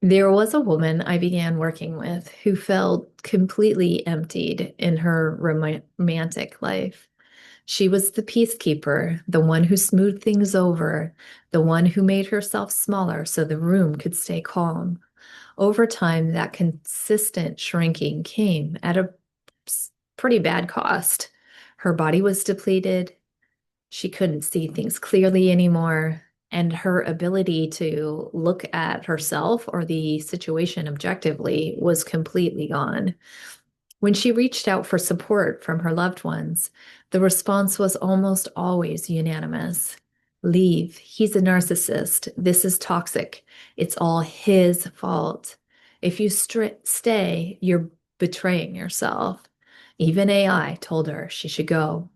There was a woman I began working with who felt completely emptied in her romantic life. She was the peacekeeper, the one who smoothed things over, the one who made herself smaller so the room could stay calm. Over time, that consistent shrinking came at a pretty bad cost. Her body was depleted. She couldn't see things clearly anymore. And her ability to look at herself or the situation objectively was completely gone. When she reached out for support from her loved ones, the response was almost always unanimous. Leave. He's a narcissist. This is toxic. It's all his fault. If you stay, you're betraying yourself. Even AI told her she should go.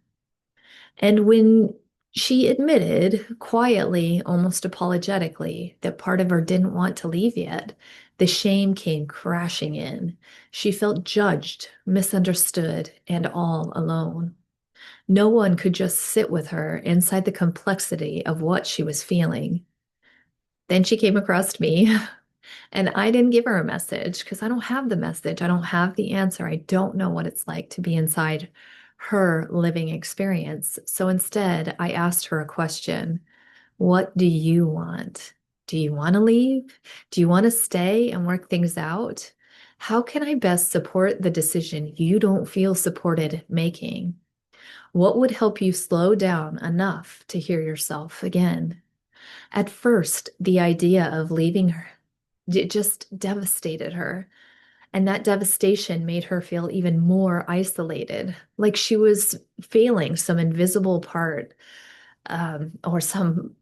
And when she admitted quietly, almost apologetically, that part of her didn't want to leave yet, the shame came crashing in. She felt judged, misunderstood, and all alone. No one could just sit with her inside the complexity of what she was feeling. Then she came across me, and I didn't give her a message because I don't have the message. I don't have the answer. I don't know what it's like to be inside her living experience. So instead, I asked her a question. What do you want? Do you want to leave? Do you want to stay and work things out? How can I best support the decision you don't feel supported making? What would help you slow down enough to hear yourself again? At first, the idea of leaving her, it just devastated her. And that devastation made her feel even more isolated, like she was failing some invisible part or some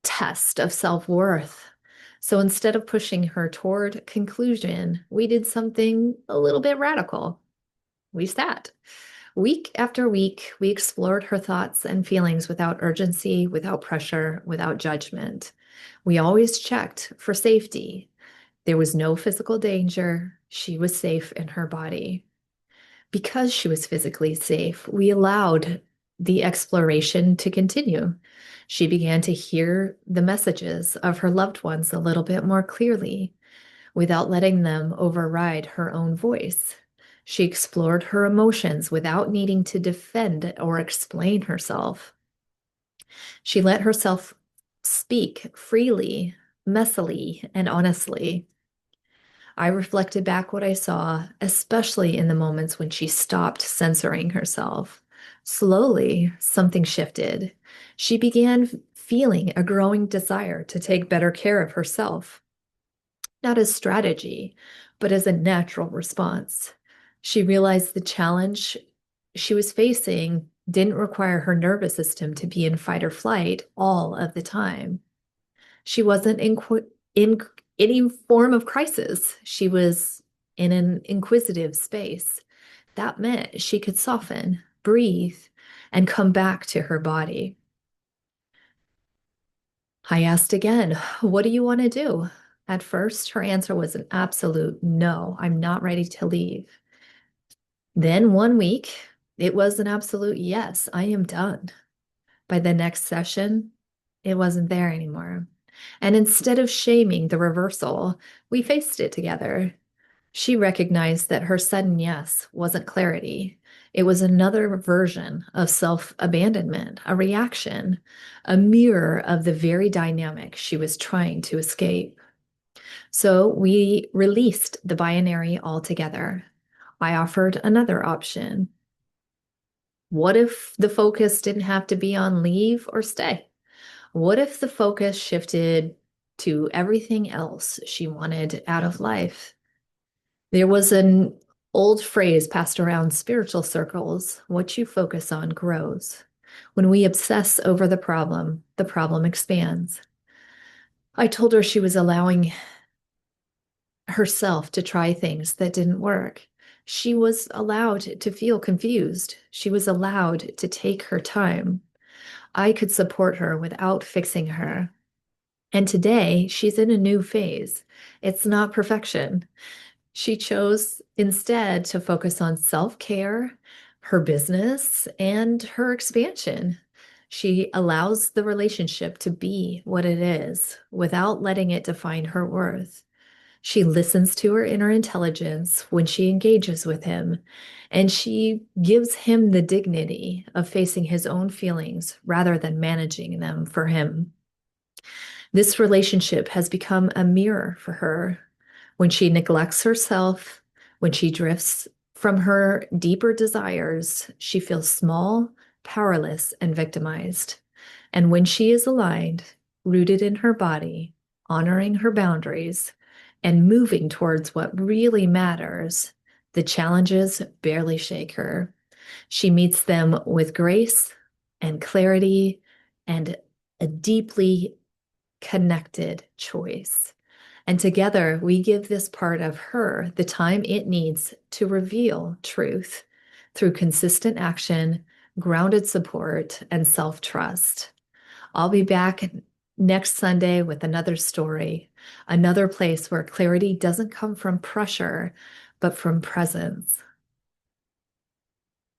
test of self-worth. So instead of pushing her toward conclusion, we did something a little bit radical. We sat. Week after week, we explored her thoughts and feelings without urgency, without pressure, without judgment. We always checked for safety. There was no physical danger. She was safe in her body. Because she was physically safe, we allowed the exploration to continue. She began to hear the messages of her loved ones a little bit more clearly without letting them override her own voice. She explored her emotions without needing to defend or explain herself. She let herself speak freely, messily, and honestly. I reflected back what I saw, especially in the moments when she stopped censoring herself. Slowly, something shifted. She began feeling a growing desire to take better care of herself, not as strategy, but as a natural response. She realized the challenge she was facing didn't require her nervous system to be in fight or flight all of the time. She wasn't in any form of crisis. She was in an inquisitive space. That meant she could soften, breathe, and come back to her body. I asked again, what do you want to do? At first, her answer was an absolute no, I'm not ready to leave. Then one week, it was an absolute yes, I am done. By the next session, it wasn't there anymore. And instead of shaming the reversal, we faced it together. She recognized that her sudden yes wasn't clarity. It was another version of self-abandonment, a reaction, a mirror of the very dynamic she was trying to escape. So we released the binary altogether. I offered another option. What if the focus didn't have to be on leave or stay? What if the focus shifted to everything else she wanted out of life? There was an old phrase passed around spiritual circles: what you focus on grows. When we obsess over the problem expands. I told her she was allowing herself to try things that didn't work. She was allowed to feel confused. She was allowed to take her time. I could support her without fixing her. And today she's in a new phase. It's not perfection. She chose instead to focus on self-care, her business, and her expansion. She allows the relationship to be what it is without letting it define her worth. She listens to her inner intelligence when she engages with him, and she gives him the dignity of facing his own feelings rather than managing them for him. This relationship has become a mirror for her. When she neglects herself, when she drifts from her deeper desires, she feels small, powerless, and victimized. And when she is aligned, rooted in her body, honoring her boundaries, and moving towards what really matters, the challenges barely shake her. She meets them with grace and clarity and a deeply connected choice. And together, we give this part of her the time it needs to reveal truth through consistent action, grounded support, and self trust. I'll be back next Sunday with another story, another place where clarity doesn't come from pressure, but from presence.